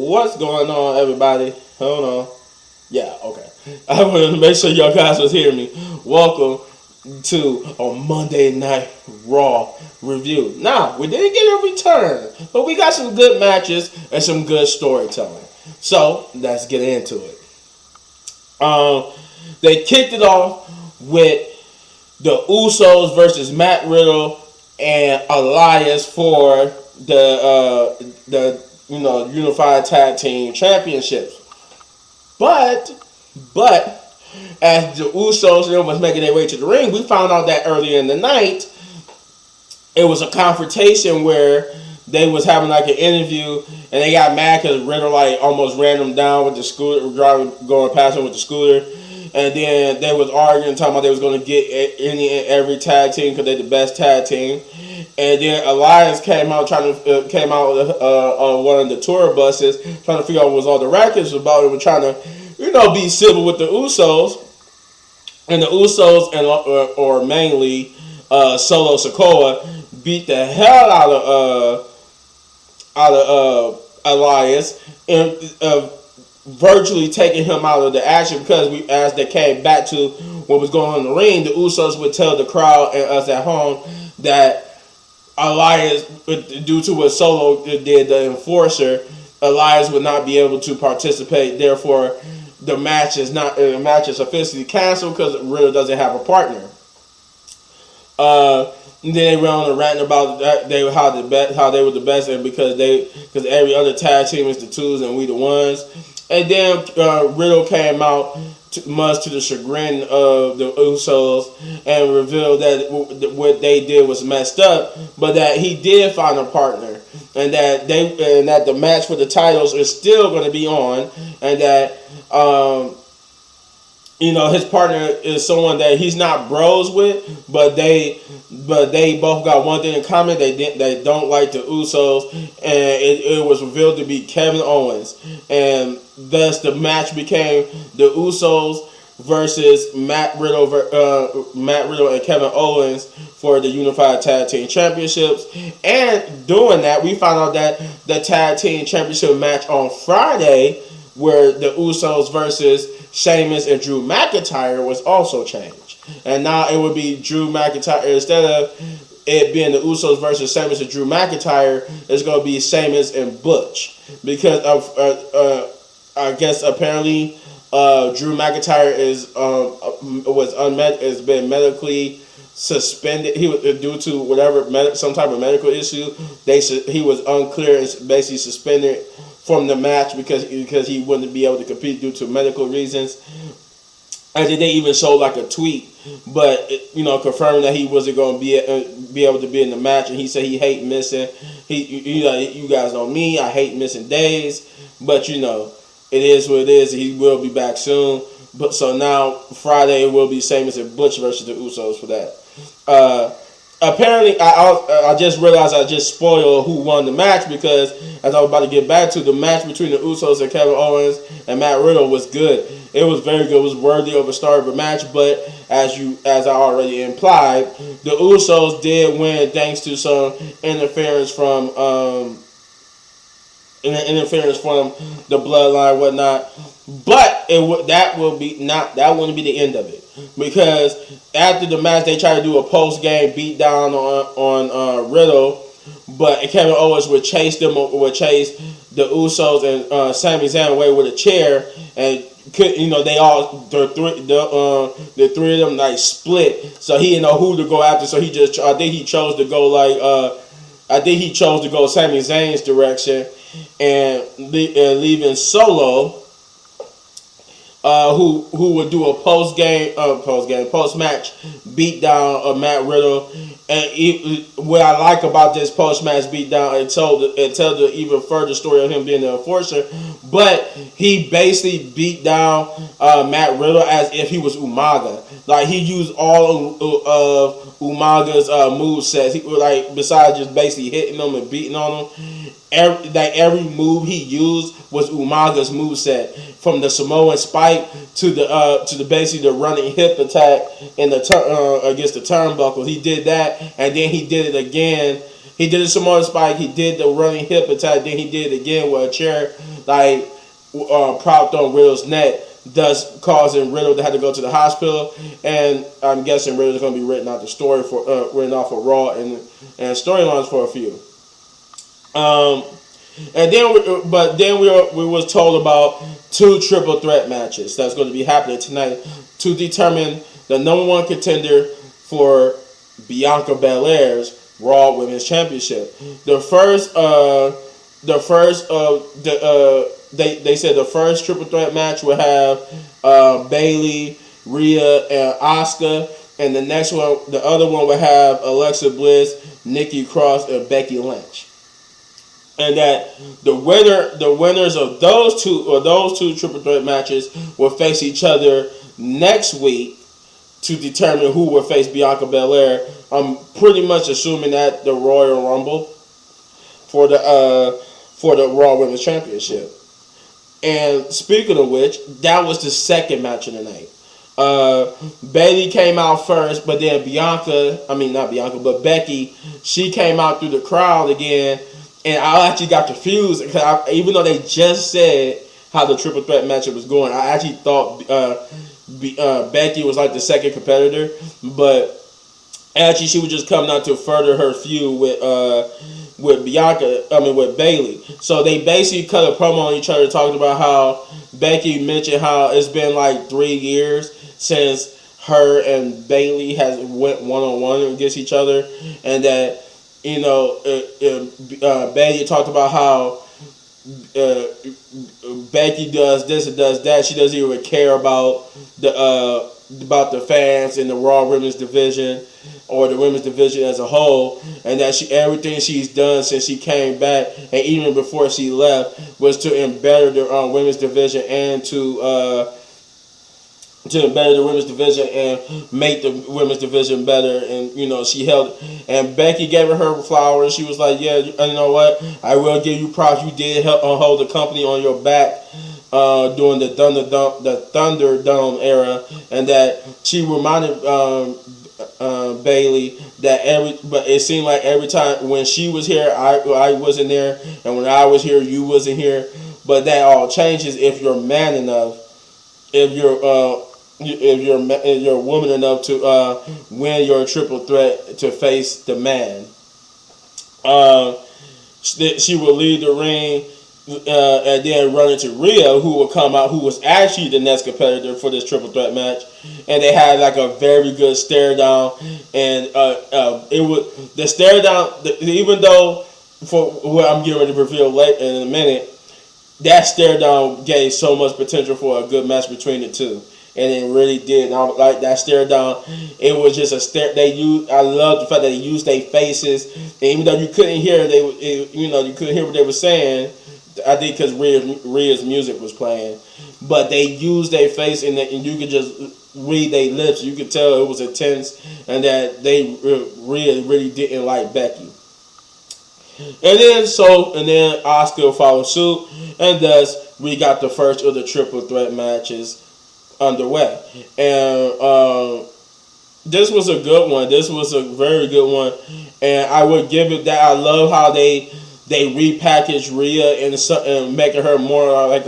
What's going on, everybody? Hold on. Yeah, okay. I wanted to make sure y'all guys was hearing me. Welcome to a Monday Night Raw review. Now, we didn't get a return, but we got some good matches and some good storytelling. So, let's get into it. They kicked it off with the Usos versus Matt Riddle and Elias for the Unified Tag Team Championships. But as the Usos was making their way to the ring, we found out that earlier in the night it was a confrontation where they was having like an interview and they got mad because Riddle like almost ran them down with the scooter, going past him with the scooter. And then they was arguing, talking about they was going to get any and every tag team because they're the best tag team. And then Alliance came out with one of the tour buses, trying to figure out what was all the rackets about. It was trying to, be civil with the Usos. And the Usos or mainly Solo Sikoa beat the hell out of Elias and virtually taking him out of the action because as they came back to what was going on in the ring, the Usos would tell the crowd and us at home that Elias, due to what Solo did, the enforcer, Elias would not be able to participate. Therefore, the match is officially canceled because Riddle doesn't have a partner. And then they went on a rant about that how they were the best, and because every other tag team is the twos and we the ones. And then Riddle came out, much to the chagrin of the Usos, and revealed that what they did was messed up, but that he did find a partner, and that the match for the titles is still going to be on, and that his partner is someone that he's not bros with, but they both got one thing in common. They don't like the Usos, and it was revealed to be Kevin Owens, and thus the match became the Usos versus Matt Riddle and Kevin Owens for the Unified Tag Team Championships. And doing that, we found out that the Tag Team Championship match on Friday, where the Usos versus Sheamus and Drew McIntyre, was also changed. And now it would be Drew McIntyre, instead of it being the Usos versus Sheamus and Drew McIntyre, it's going to be Sheamus and Butch. Because of, I guess apparently Drew McIntyre has been medically suspended. He was due to some type of medical issue. He was unclear and basically suspended from the match because he wouldn't be able to compete due to medical reasons. And then they even showed like a tweet, but confirming that he wasn't going to be able to be in the match. And he said he hate missing. You guys know me. I hate missing days, but it is what it is. He will be back soon. But so now Friday it will be Sheamus and Butch versus the Usos for that. Apparently, I just realized I just spoiled who won the match, because as I was about to get back to the match between the Usos and Kevin Owens and Matt Riddle was good. It was very good. It was worthy of a star of a match, but as I already implied, the Usos did win thanks to some interference from the bloodline, whatnot. But that wouldn't be the end of it, because after the match they tried to do a post game beat down on Riddle, but Kevin Owens would chase the Usos and Sami Zayn away with a chair, and the three of them like split, so he didn't know who to go after. So I think he chose to go Sami Zayn's direction, and leaving Solo, who would do a post match beat down of Matt Riddle. And what I like about this post match beat down, it tells the even further story of him being the enforcer. But he basically beat down Matt Riddle as if he was Umaga. Like, he used all of Umaga's movesets. He besides just basically hitting them and beating on them, every move he used was Umaga's moveset, from the Samoan spike to the basically the running hip attack in the against the turnbuckle. He did that, and then he did it again. He did a Samoan spike. He did the running hip attack. Then he did it again with a chair, like propped on Riddle's neck, thus causing Riddle to have to go to the hospital. And I'm guessing Riddle's going to be written off for Raw and storylines for a few. And then, we was told about 2 triple threat matches that's going to be happening tonight to determine the number 1 contender for Bianca Belair's Raw Women's Championship. They said the first triple threat match will have Bayley, Rhea, and Asuka, and the next one, the other one, will have Alexa Bliss, Nikki Cross, and Becky Lynch. And that the winners of those two triple threat matches will face each other next week to determine who will face Bianca Belair. I'm pretty much assuming that the Royal Rumble for the Raw Women's Championship. And speaking of which, that was the second match of the night. Bayley came out first, but then Becky, she came out through the crowd again. And I actually got confused because even though they just said how the triple threat matchup was going, I actually thought Becky was like the second competitor, but actually she was just coming out to further her feud with Bayley. So they basically cut a promo on each other talking about how Becky mentioned how it's been like 3 years since her and Bayley has went one-on-one against each other, and that Bayley talked about how Becky does this and does that. She doesn't even care about the fans in the Raw Women's division or the women's division as a whole, and that everything she's done since she came back and even before she left was to better the women's division and to better the women's division and make the women's division better. And she held, and Becky gave her flowers. She was like, yeah, you know what, I will give you props. You did help hold the company on your back during the Thunderdome era, and that she reminded Bayley that but it seemed like every time when she was here, I wasn't there, and when I was here, you wasn't here. But that all changes if you're man enough, if you're woman enough to win your triple threat to face the man. She will leave the ring and then run into Rhea, who will come out, who was actually the next competitor for this triple threat match. And they had like a very good stare down, and it was the stare down. Even though for what I'm getting ready to reveal later in a minute, that stare down gave so much potential for a good match between the two. And it really did. And I like that stare down. It was just a stare. I love the fact that they used their faces. And even though you couldn't hear, you couldn't hear what they were saying. I think because Rhea's music was playing, but they used their face and you could just read their lips. You could tell it was intense, and that Rhea really didn't like Becky. And then Asuka followed suit, and thus we got the first of the triple threat matches underway. And this was a good one. This was a very good one, and I would give it that. I love how they repackaged Rhea and making her more like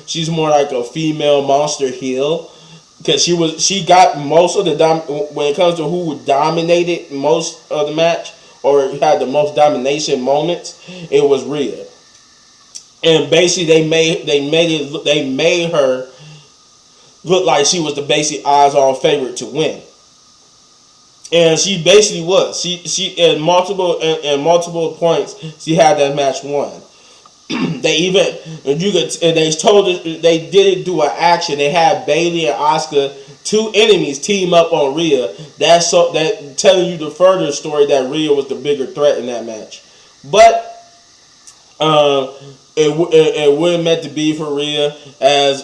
she's more like a female monster heel, because she got most of the when it comes to who dominated most of the match or had the most domination moments, it was Rhea. And basically they made her look like she was the basic odds-on favorite to win. And she basically was. She in multiple points she had that match won. They did do an action. They had Bayley and Asuka, two enemies, team up on Rhea. That telling you the further story that Rhea was the bigger threat in that match. But it wasn't meant to be for Rhea, as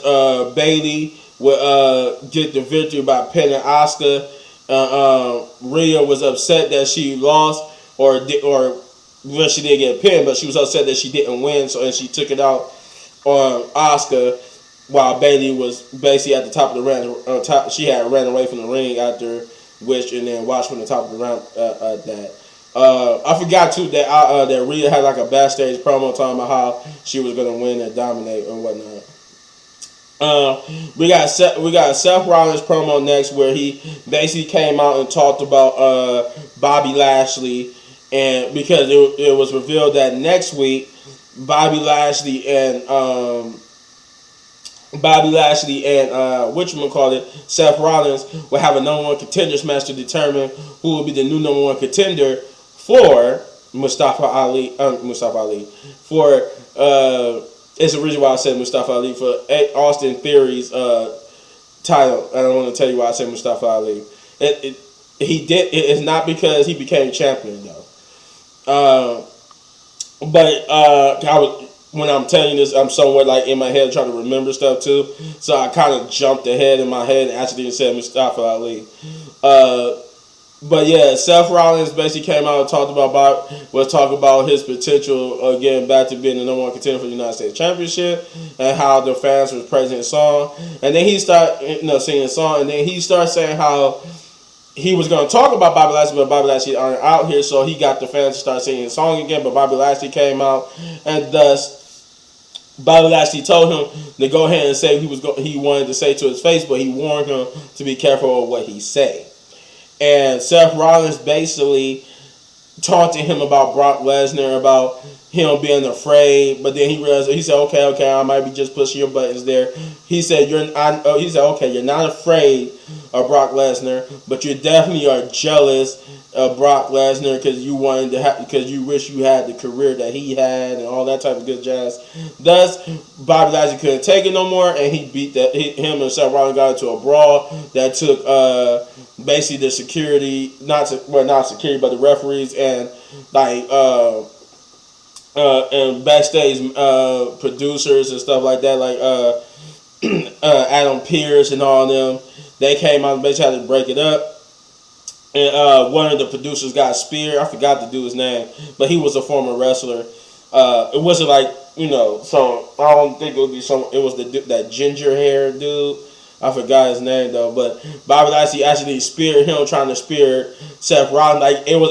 Bayley would get the victory by pinning Asuka. Rhea was upset that she lost, or well, she didn't get pinned, but she was upset that she didn't win. And she took it out on Asuka, while Bayley was basically at the top of the ring. She had ran away from the ring after which, and then watched from the top of the round. I forgot too that Rhea had like a backstage promo talking about how she was gonna win and dominate and whatnot. We got Seth Rollins promo next where he basically came out and talked about Bobby Lashley, and because it was revealed that next week Bobby Lashley and Seth Rollins will have a number one contenders match to determine who will be the new number one contender for Mustafa Ali. For it's the reason why I said Mustafa Ali for Austin Theory's title. I don't want to tell you why I said Mustafa Ali. It's not because he became champion though. When I'm telling you this, I'm somewhere like in my head trying to remember stuff too. So I kind of jumped ahead in my head and actually said Mustafa Ali. But yeah, Seth Rollins basically came out and talked about his potential getting back to being the number one contender for the United States Championship and how the fans was praising his song. And then he started singing a song, and then he started saying how he was going to talk about Bobby Lashley, but Bobby Lashley aren't out here, so he got the fans to start singing his song again. But Bobby Lashley came out, and thus Bobby Lashley told him to go ahead and say he wanted to say to his face, but he warned him to be careful of what he say. And Seth Rollins basically talked to him about Brock Lesnar, about him being afraid, but then he realized, he said, okay, I might be just pushing your buttons there. He said, you're not afraid of Brock Lesnar, but you definitely are jealous of Brock Lesnar because you wish you had the career that he had and all that type of good jazz. Thus, Bobby Lashley couldn't take it no more, and he beat him and Seth Rollins got into a brawl that took basically the security, not security, but the referees and and backstage producers and stuff like that, like Adam Pearce and all of them. They came out and basically had to break it up. And one of the producers got speared. I forgot the dude's name, but he was a former wrestler. It wasn't like, so I don't think it would be it was that ginger hair dude. I forgot his name though, but Bobby Lashley actually speared him, trying to spear Seth Rollins. Like it was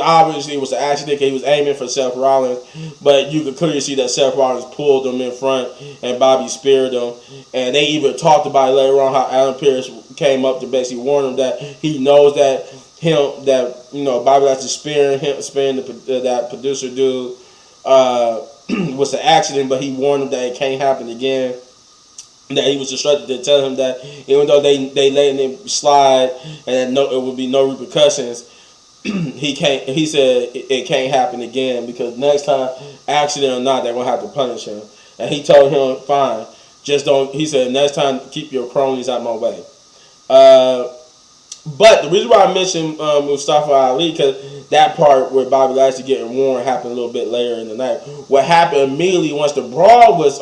an accident. He was aiming for Seth Rollins, but you could clearly see that Seth Rollins pulled him in front, and Bobby speared him. And they even talked about it later on how Adam Pearce came up to basically warn him that he knows that Bobby Lashley spearing that producer dude was an accident, but he warned him that it can't happen again. That he was instructed to tell him that even though they letting him slide and that it would be no repercussions, he said it can't happen again because next time, accident or not, they're gonna have to punish him. And he told him, fine, just don't. He said next time, keep your cronies out my way. But the reason why I mentioned Mustafa Ali, because that part where Bobby Lashley getting warned happened a little bit later in the night. What happened immediately once the brawl was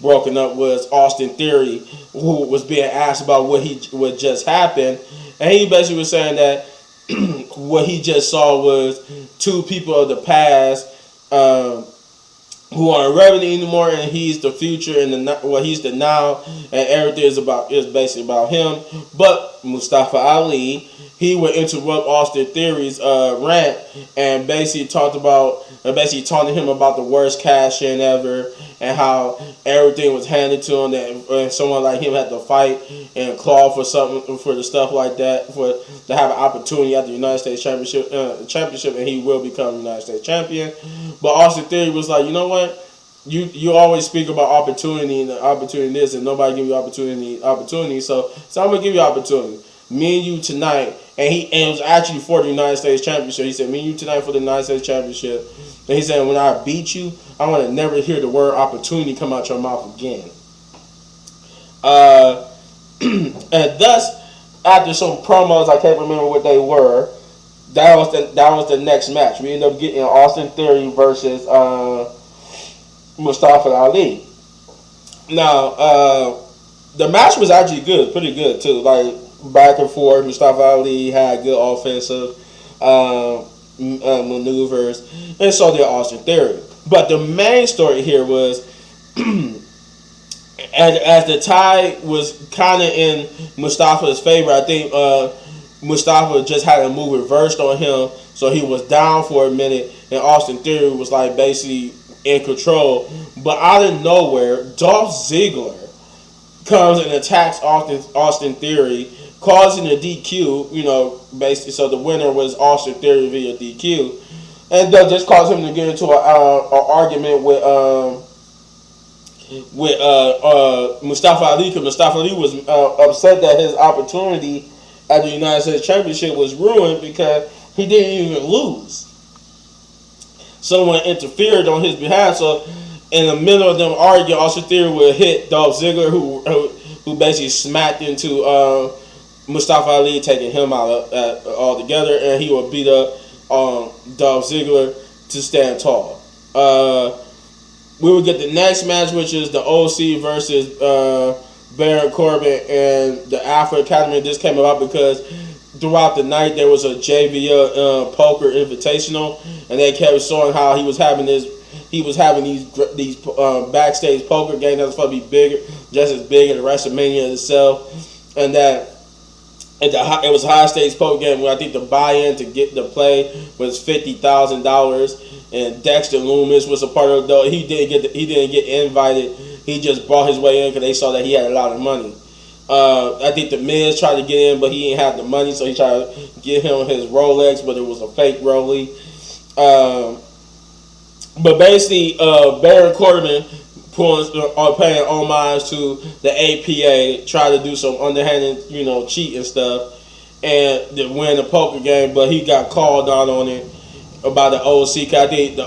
broken up was Austin Theory, who was being asked about what just happened, and he basically was saying that what he just saw was two people of the past who aren't relevant anymore, and he's the future and he's the now, and everything is basically about him. But Mustafa Ali, he would interrupt Austin Theory's rant and basically taunting him about the worst cash in ever and how everything was handed to him, and someone like him had to fight and claw for something, for the stuff like that, to have an opportunity at the United States Championship, and he will become United States champion. But Austin Theory was like, you know what? You always speak about opportunity and opportunity this, and nobody give you opportunity. So I'm gonna give you opportunity. Me and you tonight, and it was actually for the United States Championship. He said, me and you tonight for the United States Championship. And he said, when I beat you, I want to never hear the word opportunity come out your mouth again. And thus, after some promos, I can't remember what they were, that was the next match. We ended up getting Austin Theory versus Mustafa Ali. Now, the match was actually good, pretty good too. Like back and forth, Mustafa Ali had good offensive maneuvers, and so did Austin Theory. But the main story here was, as the tide was kind of in Mustafa's favor, I think Mustafa just had a move reversed on him, so he was down for a minute, and Austin Theory was like basically in control. But out of nowhere, Dolph Ziggler comes and attacks Austin Theory, causing a DQ. Basically, so the winner was Austin Theory via DQ, and that just caused him to get into an argument with Mustafa Ali, because Mustafa Ali was upset that his opportunity at the United States Championship was ruined because he didn't even lose. Someone interfered on his behalf, so in the middle of them arguing, Austin Theory would hit Dolph Ziggler, who basically smacked into Mustafa Ali, taking him out altogether, and he would beat up Dolph Ziggler to stand tall. We would get the next match, which is the OC versus Baron Corbin and the Alpha Academy. This came about because throughout the night there was a JBL poker invitational, and they kept showing how he was having these backstage poker games that was supposed to be bigger, just as big as the WrestleMania itself, and that it was a high stakes poker game where I think the buy-in to get the play was $50,000, and Dexter Lumis was a part of it. Though he didn't get invited. He just brought his way in because they saw that he had a lot of money. I think the Miz tried to get in, but he didn't have the money, so he tried to get him his Rolex, but it was a fake Rolex. But basically, Baron Corbin paying homage to the APA, try to do some underhanded, cheating stuff, and to win the poker game, but he got called out on it by the OC. I think the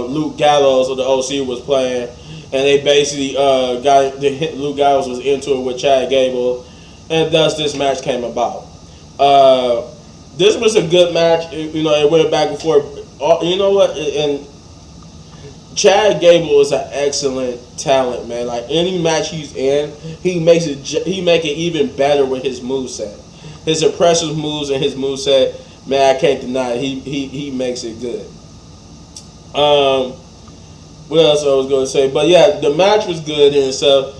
Luke Gallows of the OC was playing, and they basically Luke Gallows was into it with Chad Gable, and thus this match came about. This was a good match. It went back and forth. You know what? And Chad Gable is an excellent talent, man. Like any match he's in, he make it even better with his moveset. His impressive moves and his moveset, man, I can't deny it. He makes it good. What else I was going to say? But yeah, the match was good in itself.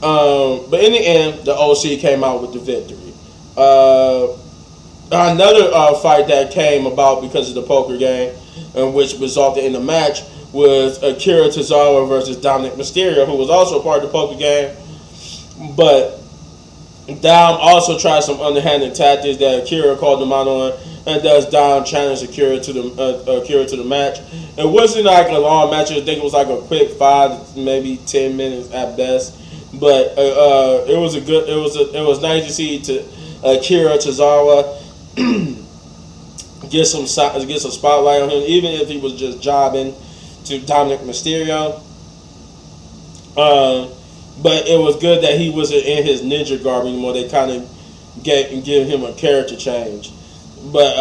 But in the end, the OC came out with the victory. Another fight that came about because of the poker game, and which resulted in the match, was Akira Tazara versus Dominic Mysterio, who was also a part of the poker game. But Dom also tried some underhanded tactics that Akira called him out on, and thus Dom challenged Akira to the match. It wasn't like a long match. I think it was like a quick 5, maybe 10 minutes at best. But it was nice to see Akira Tazara get some spotlight on him, even if he was just jobbing to Dominic Mysterio. But it was good that he wasn't in his ninja garb anymore. They kind of give him a character change. But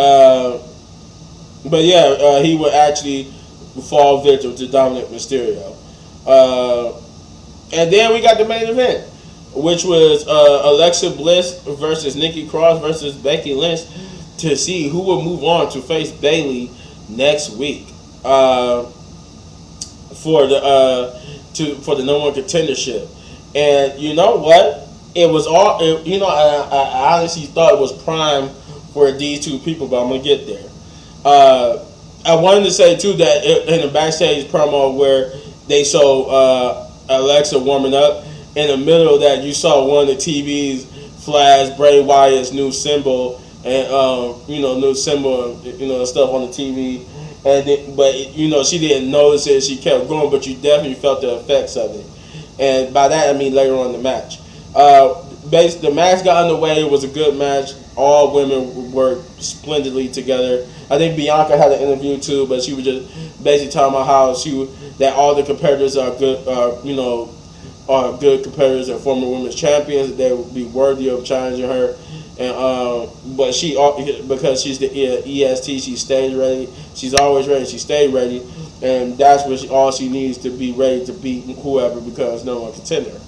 yeah, he would actually fall victim to Dominic Mysterio. And then we got the main event, which was Alexa Bliss versus Nikki Cross versus Becky Lynch, to see who will move on to face Bayley next week for the number one contendership. And you know what? It was all. I honestly thought it was prime for these two people, but I'm gonna get there. I wanted to say too that in the backstage promo where they showed Alexa warming up, in the middle of that you saw one of the TVs flash Bray Wyatt's new symbol and new symbol, stuff on the TV. But she didn't notice it. She kept going, but you definitely felt the effects of it. And by that I mean later on in the match. The match got underway. It was a good match. All women worked splendidly together. I think Bianca had an interview too, but she was just basically talking about how that all the competitors are good, are good competitors and former women's champions. That they would be worthy of challenging her. And but because she's the EST, she stays ready. She's always ready. She stayed ready, and that's what all she needs to be ready to beat whoever becomes number one contender.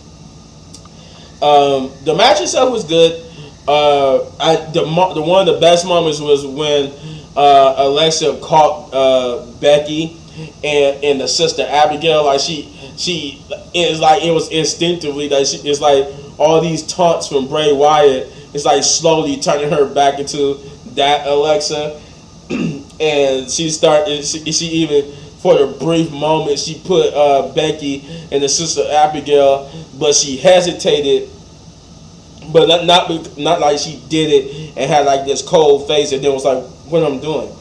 The match itself was good. One of the best moments was when Alexa caught Becky and the sister Abigail. Like she is like, it was instinctively that it's like all these taunts from Bray Wyatt it's like slowly turning her back into that Alexa. And she even for the brief moment she put Becky and the sister Abigail, but she hesitated, but not like she did it and had like this cold face and then was like, what I'm doing.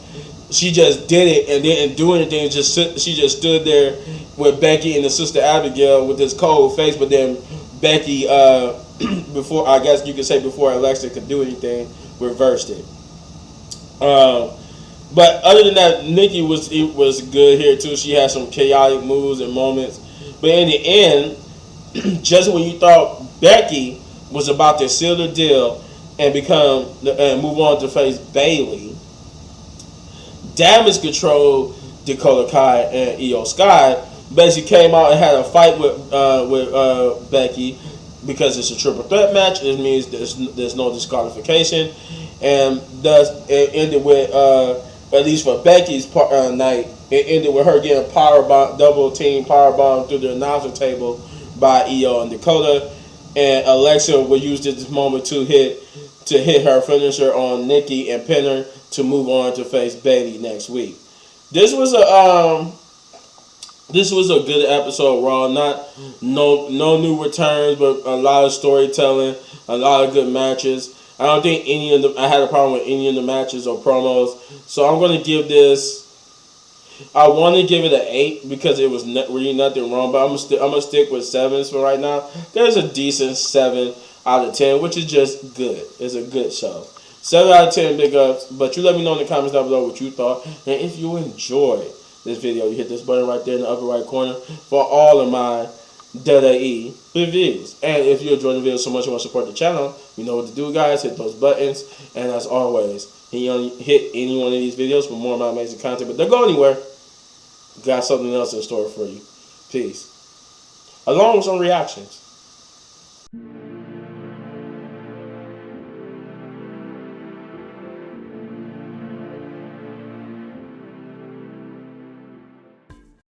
She just did it and didn't do anything. She just stood there with Becky and the sister Abigail with this cold face. But then Becky, before, I guess you could say before Alexa could do anything, reversed it. But other than that, Nikki was good here too. She had some chaotic moves and moments. But in the end, just when you thought Becky was about to seal the deal and move on to face Bayley, Damage Control, Dakota Kai, and Io Sky basically came out and had a fight with Becky because it's a triple threat match. It means there's no disqualification, and thus it ended with at least for Becky's night, it ended with her getting double team powerbomb through the announcer table by Io and Dakota, and Alexa will use this moment to hit her finisher on Nikki and pin her to move on to face Bayley next week. This was a good episode, Raw. No new returns, but a lot of storytelling, a lot of good matches. I don't think I had a problem with any of the matches or promos. So I'm going to give this. I want to give it an 8 because it was really nothing wrong, but I'm gonna stick with 7s for right now. There's a decent 7 out of 10, which is just good. It's a good show. 7 out of 10 big ups. But you let me know in the comments down below what you thought, and if you enjoyed this video, you hit this button right there in the upper right corner for all of my WWE reviews. And if you enjoyed the video so much and want to support the channel, you know what to do, guys. Hit those buttons, and as always, hit any one of these videos for more of my amazing content. But don't go anywhere. Got something else in store for you. Peace. Along with some reactions.